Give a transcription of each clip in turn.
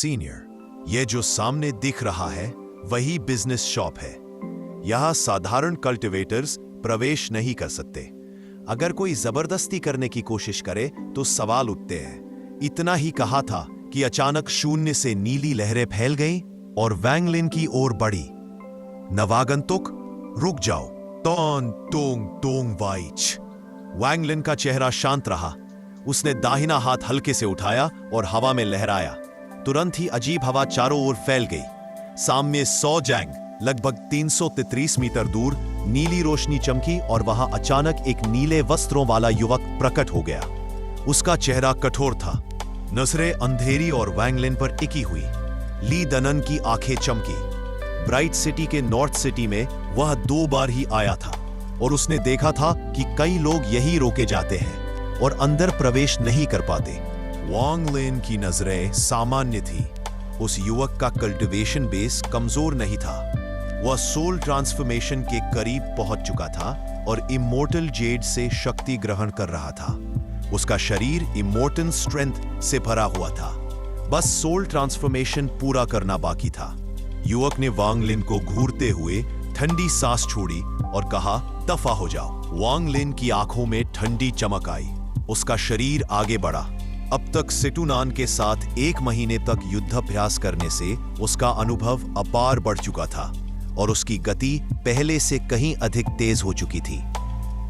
Senior, ये जो सामने दिख रहा है वही बिजनेस शॉप है। यहाँ साधारण कल्टीवेटर्स प्रवेश नहीं कर सकते। अगर कोई जबरदस्ती करने की कोशिश करे तो सवाल उठते हैं। इतना ही कहा था कि अचानक शून्य से नीली लहरें फैल गईं और वैंग लिन की ओर बढ़ी। नवागंतुक, रुक जाओ। तोंग तोंग तोंग वाइच। वैंग लिन का चेहरा शांत रहा। उसने दाहिना हाथ हल्के से उठाया और हवा में लहराया। तुरंत ही अजीब हवा चारों ओर फैल गई। सामने सौ जैंग लगभग 333 मीटर दूर नीली रोशनी चमकी और वहां अचानक एक नीले वस्त्रों वाला युवक प्रकट हो गया। उसका चेहरा कठोर था, नजरें अंधेरी और वैंग लिन पर टिकी हुई। ली दनन की आंखें चमकी। ब्राइट सिटी के नॉर्थ सिटी में वह 2 बार ही आया था और उसने देखा था कि कई लोग यही रोके जाते हैं और अंदर प्रवेश नहीं कर पाते। वांग लिन की नजरें सामान्य थी। उस युवक का कल्टीवेशन बेस कमजोर नहीं था। वह सोल ट्रांसफॉर्मेशन के करीब पहुंच चुका था और इमोर्टल जेड से शक्ति ग्रहण कर रहा था। उसका शरीर इमोर्टल स्ट्रेंथ से भरा हुआ था। बस सोल ट्रांसफॉर्मेशन पूरा करना बाकी था। युवक ने वांग लिन को घूरते हुए ठंडी सांस छोड़ी और कहा, दफा हो जाओ। वांग लिन की आंखों में ठंडी चमक आई। उसका शरीर आगे बढ़ा। अब तक सेटुनान के साथ 1 महीने तक युद्धाभ्यास करने से उसका अनुभव अपार बढ़ चुका था और उसकी गति पहले से कहीं अधिक तेज हो चुकी थी।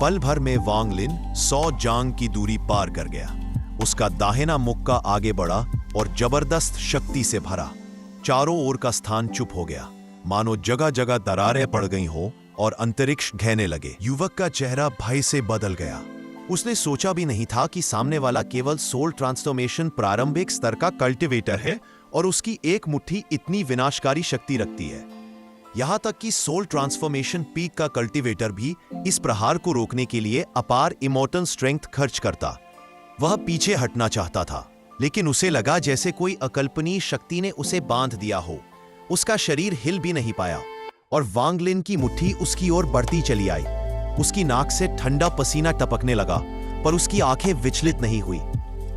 पल भर में वांग लिन 100 जांग की दूरी पार कर गया। उसका दाहिना मुक्का आगे बढ़ा और जबरदस्त शक्ति से भरा। चारों ओर का स्थान चुप हो गया, मानो जगह जगह दरारें पड़ गई हो और अंतरिक्ष घेने लगे। युवक का चेहरा भय से बदल गया। उसने सोचा भी नहीं था कि सामने वाला केवल सोल ट्रांसफॉर्मेशन प्रारंभिक स्तर का कल्टीवेटर है और उसकी एक मुट्ठी इतनी विनाशकारी शक्ति रखती है। यहां तक कि सोल ट्रांसफॉर्मेशन पीक का कल्टीवेटर भी इस प्रहार को रोकने के लिए अपार इमोर्टल स्ट्रेंथ खर्च करता। वह पीछे हटना चाहता था, लेकिन उसे लगा जैसे कोई अकल्पनीय शक्ति ने उसे बांध दिया हो। उसका शरीर हिल भी नहीं पाया और वांग लिन की मुट्ठी उसकी ओर बढ़ती चली आई। उसकी नाक से ठंडा पसीना टपकने लगा, पर उसकी आंखें विचलित नहीं हुई।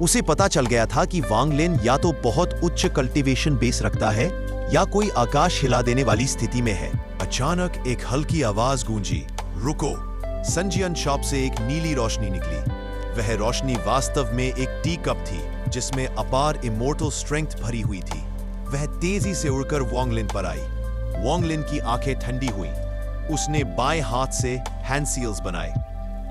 उसे पता चल गया था कि वांग लिन या तो बहुत उच्च कल्टीवेशन बेस रखता है या कोई आकाश हिला देने वाली स्थिति में है। अचानक एक हल्की आवाज गूंजी, रुको। संजियन शॉप से एक नीली रोशनी निकली। वह रोशनी वास्तव में एक टी कप थी जिसमें अपार इमोर्टल स्ट्रेंथ भरी हुई थी। वह तेजी से उड़कर वांग लिन पर आई। वांग लिन की आंखें ठंडी हुई। उसने बाएं हाथ से हैंड सील्स बनाए।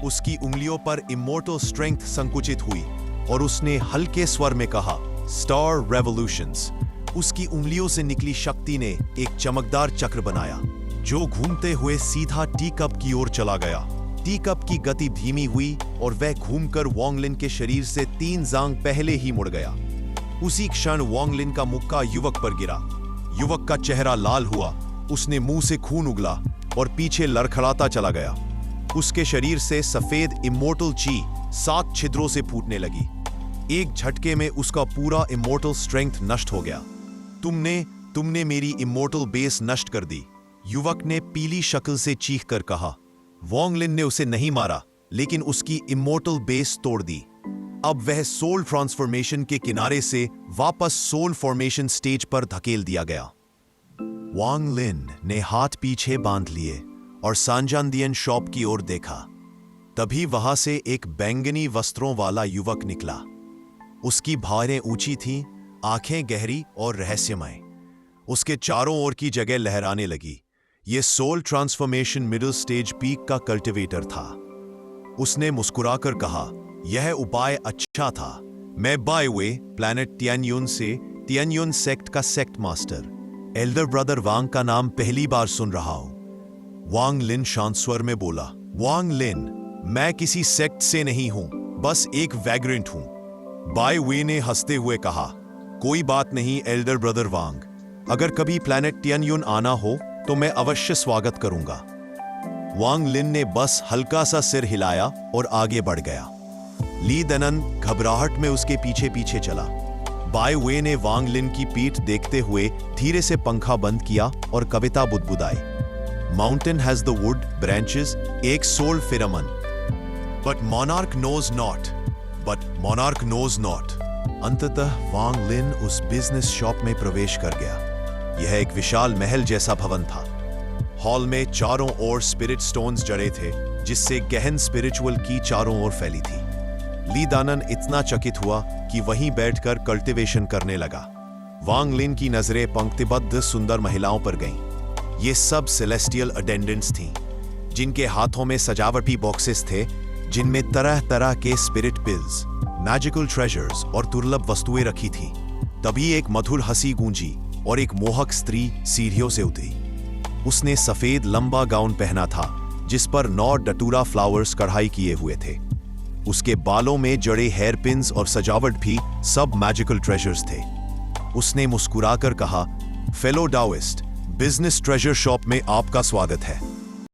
उसकी उंगलियों पर इमोर्टल स्ट्रेंथ संकुचित हुई और उसने हल्के स्वर में कहा, स्टार रेवोल्यूशंस। उसकी उंगलियों से निकली शक्ति ने एक चमकदार चक्र बनाया जो घूमते हुए सीधा टी कप की ओर चला गया। टी कप की गति धीमी हुई और वह घूमकर वांग लिन के शरीर से 3 जांग पहले ही मुड़ गया। उसी क्षण वांग लिन का मुक्का युवक पर गिरा। युवक का चेहरा लाल हुआ। उसने मुंह से खून उगला और पीछे लड़खड़ाता चला गया। उसके शरीर से सफेद इमोर्टल ची 7 छिद्रों से फूटने लगी। एक झटके में उसका पूरा इमोर्टल स्ट्रेंथ नष्ट हो गया। तुमने मेरी इमोर्टल बेस नष्ट कर दी, युवक ने पीली शक्ल से चीख कर कहा। वांग लिन ने उसे नहीं मारा, लेकिन उसकी इमोर्टल बेस तोड़ दी। अब वह सोल ट्रांसफॉर्मेशन के किनारे से वापस सोल फॉर्मेशन स्टेज पर धकेल दिया गया। वांग लिन ने हाथ पीछे बांध लिए और सांजानदियन शॉप की ओर देखा। तभी वहां से एक बैंगनी वस्त्रों वाला युवक निकला। उसकी भौहें ऊंची थीं, आंखें गहरी और रहस्यमय। उसके चारों ओर की जगह लहराने लगी। यह soul transformation middle stage peak का कल्टीवेटर था। उसने मुस्कुराकर कहा, यह उपाय अच्छा था। मैं बाय वे प्लैनेट तियान्युन से तियान्युन सेक्ट का सेक्ट मास्टर एल्डर ब्रदर वांग का नाम पहली बार सुन रहा हूं। वांग लिन शांत स्वर में बोला, वांग लिन, मैं किसी सेक्ट से नहीं हूं, बस एक वैग्रेंट हूं। बाय वे ने हंसते हुए कहा, कोई बात नहीं एल्डर ब्रदर वांग, अगर कभी प्लैनेट तियान्युन आना हो तो मैं अवश्य स्वागत करूंगा। वांग लिन ने बस हल्का सा सिर हिलाया और आगे बढ़ गया। ली दनन घबराहट में उसके पीछे पीछे चला। बाय वे ने वांग लिन की पीठ देखते हुए धीरे से पंखा बंद किया और कविता बुदबुदाई। Mountain has the wood branches, एक सोल फिरमन, बट मोनार्क नोज नॉट, अंततः वांग लिन उस बिजनेस शॉप में प्रवेश कर गया। यह एक विशाल महल जैसा भवन था। हॉल में चारों ओर स्पिरिट स्टोन्स जड़े थे, जिससे गहन स्पिरिचुअल की चारों ओर फैली थी। ली दानन इतना चकित हुआ कि वहीं बैठकर कल्टीवेशन करने लगा। वांग लिन की नजरें पंक्तिबद्ध सुंदर महिलाओं पर गईं। ये सब सेलेस्टियल अटेंडेंट्स थीं, जिनके हाथों में सजावटी बॉक्सेस थे, जिनमें तरह तरह के स्पिरिट पिल्स, मैजिकल ट्रेजर्स और दुर्लभ वस्तुएं रखी थीं। तभी एक मधुर हंसी गूंजी और एक मोहक स्त्री सीढ़ियों से उतरी। उसने सफेद लंबा गाउन पहना था, जिस पर 9 डटूरा फ्लावर्स कढ़ाई किए हुए थे। उसके बालों में जड़े हेयर पिन्स और सजावट भी सब मैजिकल ट्रेजर्स थे। उसने मुस्कुराकर कहा, फेलो डाओइस्ट, बिजनेस ट्रेजर शॉप में आपका स्वागत है।